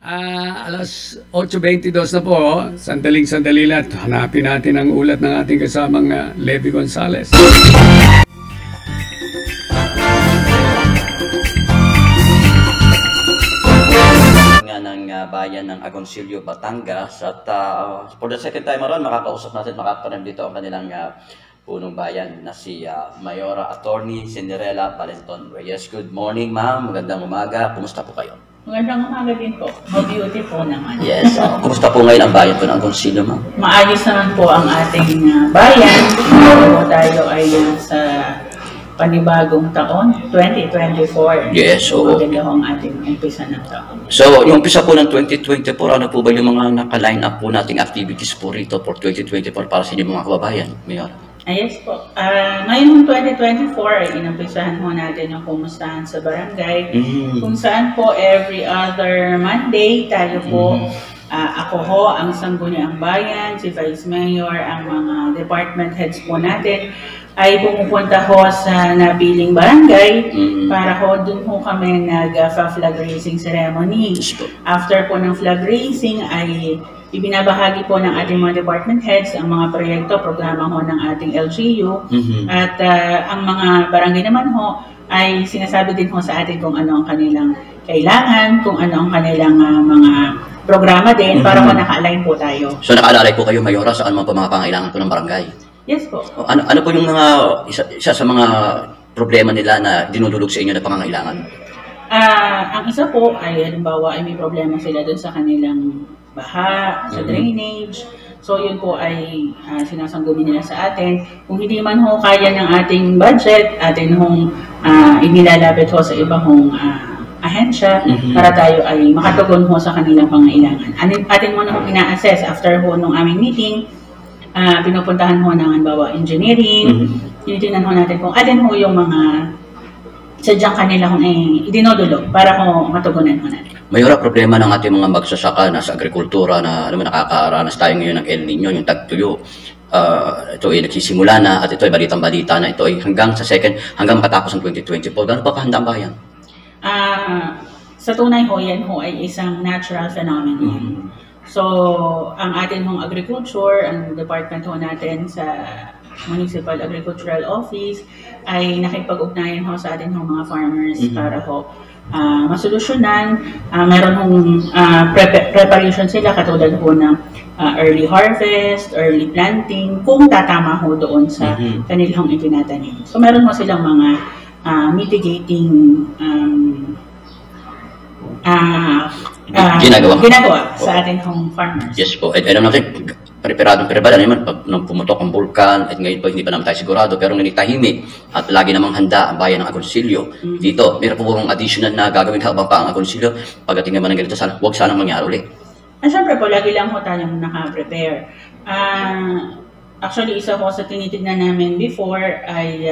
Alas 8:22 na po, sandaling-sandali lang. Hanapin natin ang ulat ng ating kasamang Levi Gonzales. Nga ng bayan ng Agoncillo, Batangas, at for the second time around, makakausap natin, makakapanan dito ang kanilang punong bayan na si Mayora Attorney Cinderella Valenton Reyes. Good morning, ma'am. Magandang umaga. Kumusta po kayo? Magandang umaga din po. Mabuti po naman. Yes. Kumusta po ngayon ang bayan po ng Agoncillo, ma'am? Maayos naman po ang ating bayan. Tayo ay sa panibagong taon, 2024. Yes. So, maganda ho ang ating umpisa ng taon. So, yung umpisa po ng 2024, ano po ba yung mga naka-line up po nating activities po rito for 2024 para sa inyong mga kababayan, Mayor? Yes po. Ngayon 2024 ay inumpisahan ho natin yung kumustahan sa barangay. Kung saan po every other Monday tayo po, ako ho, ang Sangguniang Bayan, si Vice Mayor, ang mga department heads po natin, ay pumupunta ho sa napiling barangay para ho dun ho kami nag-flag raising ceremony. After po ng flag raising ay ibinabahagi po ng ating mga department heads ang mga proyekto, programa ho ng ating LGU at ang mga barangay naman ho ay sinasabi din ho sa atin kung ano ang kanilang kailangan, kung ano ang kanilang mga programa din para po naka-align po tayo. So naka-align po kayo, Mayora, saan man po mga pangailangan po ng barangay? Yes po. Ano po yung mga isa sa mga problema nila na dinudulog sa inyo na pangangailangan? Ang isa po ay halimbawa ay may problema sila doon sa kanilang baha, sa drainage. So yun po ay sinasanggumin nila sa atin. Kung hindi man ho kaya ng ating budget, atin hong inilalapit ho sa iba hong ahensya para tayo ay makatugon ho sa kanilang pangailangan. Atin mo na ho ina-assess after ho nung aming meeting. Pinupuntahan ho ng halimbawa engineering, tinitingnan ho natin kung alin ho yung mga sadyang kanila kung idinodulog para ho matugunan ho natin. Mayora, problema ng ating mga magsasaka na sa agrikultura na nakakaranas tayo ngayon ng El Nino, yung tagtuyo. Ito ay nagsisimula na at ito ay balitang-balita na ito ay hanggang matapos ng 2024. Gano'n pa kahanda ang bayan? Sa tunay ho, yan ho ay isang natural phenomenon. So, ang atin hong agriculture, ang department ho natin sa Municipal Agricultural Office ay nakipag-ugnayan ho sa atin hong mga farmers para ho masolusyonan. Meron hong preparation sila katulad ho ng early harvest, early planting, kung tatama ho doon sa kanilang itinatanim. So, meron ho silang mga mitigating ginagawa sa ating hong farmers. Yes po. At alam natin, preparadong naman pag nung pumutok ang vulkan at ngayon po hindi pa naman tayo sigurado pero nanitahimik at lagi namang handa ang bayan ng Agoncillo. Dito, meron po bang additional na gagawin habang pa ang Agoncillo? Pagdating naman ng ganito, huwag sanang mangyari ulit. Siyempre po, lagi lang ho tayong naka-prepare. Actually, isa ho sa tinitignan namin before ay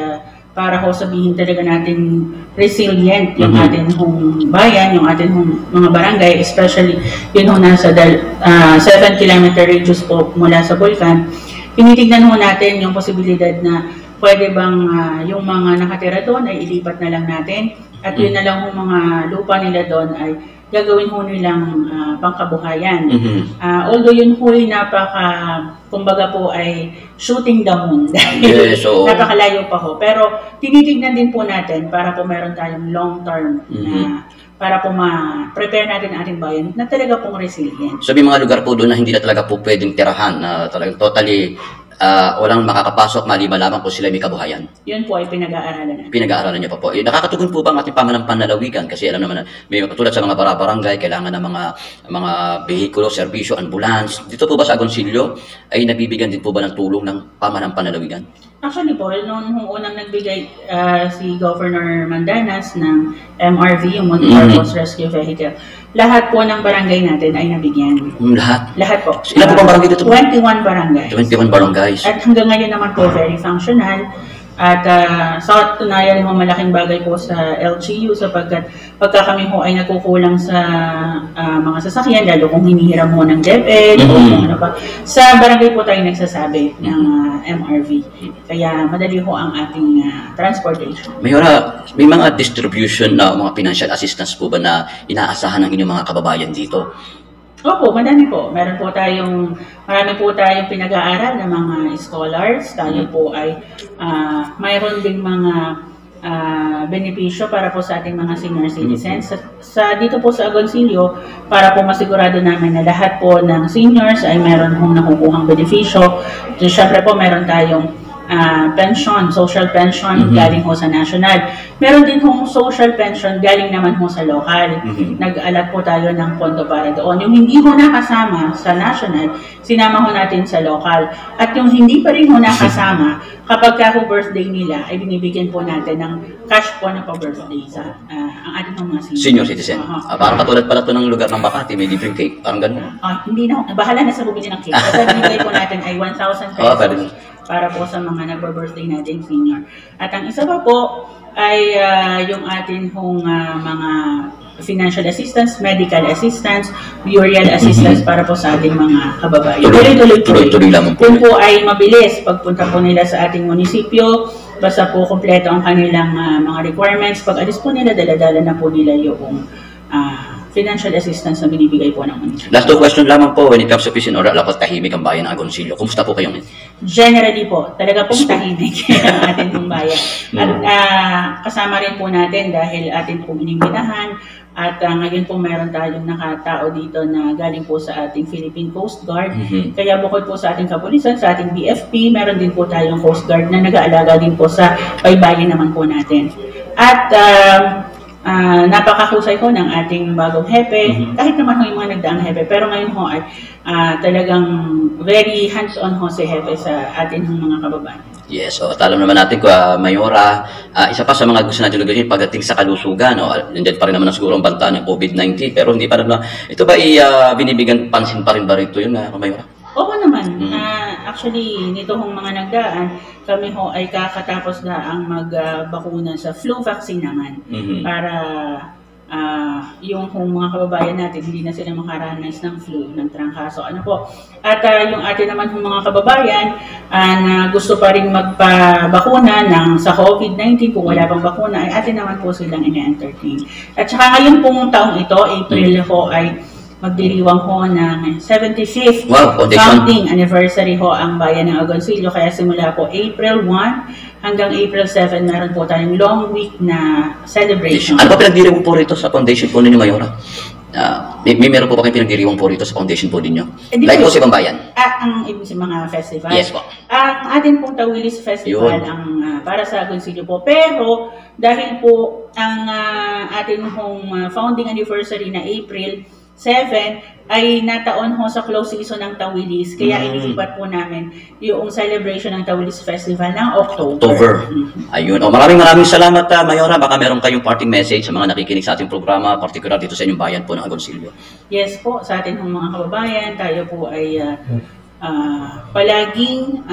para ho sabihin talaga natin resilient yung atin hong bayan, yung atin hong mga barangay, especially yun ho nasa 7-kilometer radius po mula sa bulkan. Tinitignan ho natin yung posibilidad na pwede bang yung mga nakatira doon ay ilipat na lang natin at yun na lang yung mga lupa nila doon ay gagawin ho nilang pangkabuhayan. Although yun ho ay kumbaga po ay shooting the moon dahil napakalayo pa ho. Pero tinitignan din po natin para po meron tayong long term na para po ma-prepare natin ang ating bayan na talaga pong resilient. So may mga lugar po doon na hindi na talaga po pwedeng tirahan na talagang totally walang makakapasok maliban lamang po sila may kabuhayan. Yun po ay pinag-aaralan natin. Pinag-aaralan niyo pa po. Nakakatugon po ba ang ating pananawigan? Kasi alam naman na may katulad sa mga barangay, kailangan ng mga behikulo, serbisyo, ambulance. Dito po ba sa Agoncillo ay nabibigyan din po ba ng tulong ng pananawigan? Actually po, noong unang nagbigay si Governor Mandanas ng MRV, yung Multi-Purpose Rescue Vehicle, lahat po ng barangay natin ay nabigyan. Lahat? Lahat po. Ilan po bang barangay dito? 21 barangays. 21 barangays. At hanggang ngayon naman po, very functional. At sa katunayan ho, malaking bagay po sa LGU sapagkat pagka kami ho ay nagkukulang sa mga sasakyan, lalo kung hinihiram ho ng DepEd o kung ano pa, sa barangay po tayo nagsasabi ng MRV. Kaya madali ho ang ating transportation. Mayora, may mga distribution na mga financial assistance po ba na inaasahan ng inyong mga kababayan dito? Opo, madami po. Marami po tayong pinag-aaral ng mga scholars. Tayo po ay mayroon ding mga benepisyo para po sa ating mga senior citizens. Dito po sa Agoncillo, para po masigurado namin na lahat po ng seniors ay meron hong nakukuhang benepisyo. Siyempre po, meron tayong pension, social pension galing ho sa national. Meron din hong social pension galing naman ho sa local. Nag-alat po tayo ng pondo para doon. Yung hindi ho nakasama sa national, sinama ho natin sa local. At yung hindi pa rin ho nakasama, kapag ka ho birthday nila, ay binibigyan po natin ng cash po na pa-birthday sa ang ating mga Senior citizen. Parang katulad pala ito ng lugar ng Makati, may libreng cake. Parang gano'n. Hindi na, bahala na sa bumili ng cake. Kasi binigay po natin ay 1,000 pesos. Para po sa mga nagbo-birthday natin senior. At ang isa pa po ay yung atin hong mga financial assistance, medical assistance, burial assistance para po sa ating mga kababayan. Tuloy-tuloy lamang po. Kung po ay mabilis, pagpunta po nila sa ating munisipyo, basta po kompleto ang kanilang mga requirements. Pag alis po nila, dala-dala na po nila yung financial assistance na binibigay po ng munisipyo. Last 2 question lamang po, when it comes to peace and order, dapat tahimik ang bayan ng Agoncillo. Kumusta po kayo ngayon? Generally po, talaga pong tahimik ang ating pong bayan. At kasama rin po natin dahil atin pong inimbitahan at ngayon po meron tayong nakatao dito na galing po sa ating Philippine Coast Guard. Kaya bukod po sa ating kapulisan, sa ating BFP, meron din po tayong Coast Guard na nag-aalaga din po sa baybayin naman po natin. At napakahusay ko ng ating bagong hepe, kahit naman ho yung mga nagdaang hepe, pero ngayon ho ay talagang very hands-on ho si hepe sa ating mga kababayan. Yes, so alam naman natin ko, Mayora, isa pa sa mga gusto natin lugarin pagdating sa kalusugan, nandiyan pa rin naman siguro ang banta ng COVID-19, pero hindi pa naman, ito ba binibigyan pansin pa rin ba rito yun, Mayora? Oo naman. Actually, nito hong mga nagdaan, kami ho ay kakatapos na ang magbakuna sa flu vaccine naman. Para yung mga kababayan natin, hindi na sila makaranas ng flu, ng trangkaso. Ano po? At yung atin naman hong mga kababayan na gusto pa rin magpabakuna sa COVID-19, kung wala pang bakuna, ay atin naman po silang ina-entertain. At saka ngayon pong taong ito, April ho, ay magdiriwang ho ng 75th founding anniversary ho ang bayan ng Agoncillo. Kaya simula po April 1 hanggang April 7, meron po tayong long week na celebration. Ano ba pinagdiriwang po rito sa foundation po ninyo, Mayora? Meron po ba kayong pinagdiriwang po rito sa foundation po ninyo? Like po sa ibang bayan? Ang ibig sa mga festival. Yes po. Ang atin pong Tawilis Festival ang para sa Agoncillo po. Pero dahil po ang atin pong founding anniversary na April 7 ay nataon ho sa close season ng Tawilis. Kaya inisipat po namin yung celebration ng Tawilis Festival ng October. Ayun. Maraming salamat, Mayora. Baka meron kayong parting message sa mga nakikinig sa ating programa, particular dito sa inyong bayan po ng Agoncillo. Yes po, sa ating mga kababayan, tayo po ay palaging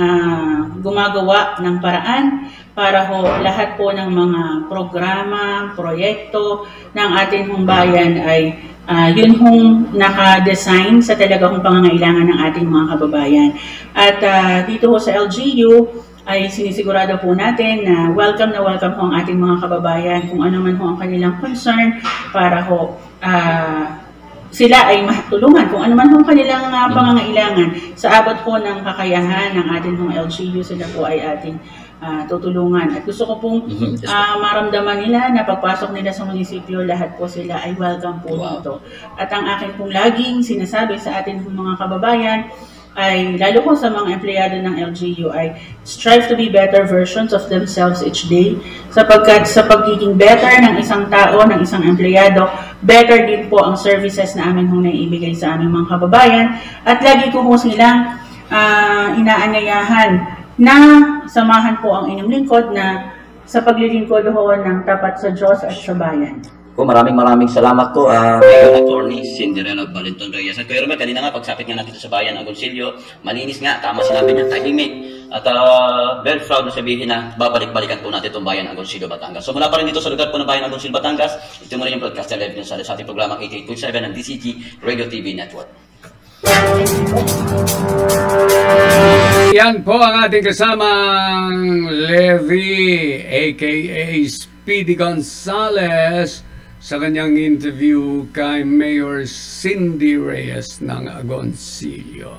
gumagawa ng paraan para ho lahat po ng mga programa, proyekto ng ating bayan ay yun hong naka-design sa talaga hong pangangailangan ng ating mga kababayan. At dito ho sa LGU ay sinisigurado po natin na welcome ho ang ating mga kababayan kung ano man ho ang kanilang concern para ho sila ay matulungan kung ano man ho kanilang pangangailangan. Sa abot po ng kakayahan ng ating LGU, sila po ay ating tutulungan. At gusto ko pong maramdaman nila na pagpasok nila sa munisipyo, lahat po sila ay welcome po dito. At ang akin pong laging sinasabi sa atin mga kababayan ay lalo ko sa mga empleyado ng LGU ay strive to be better versions of themselves each day sapagkat sa pagiging better ng isang tao, ng isang empleyado, better din po ang services na amin hong naiibigay sa aming mga kababayan at lagi ko po silang inaanyayahan na samahan po ang inyong lingkod na sa paglilingkod ho ng tapat sa Diyos at sa bayan. Maraming salamat po, Mayor Attorney Cinderella Valenton Reyes. At Kuya Romel, kanina nga, pagsapit nga natin sa bayan ng Agoncillo, malinis nga, tama sinabi niya, tahimik. At very proud na sabihin na babalik-balikan po natin itong bayan ng Agoncillo, Batangas. So mula pa rin dito sa lugar po ng bayan ng Agoncillo, Batangas, ito mo rin yung broadcaster live sa ating programang 88.7 ng DCG Radio TV Network. Yan po ang ating kasamang Levi, aka Speedy Gonzales, sa kanyang interview kay Mayor Cindy Reyes ng Agoncillo.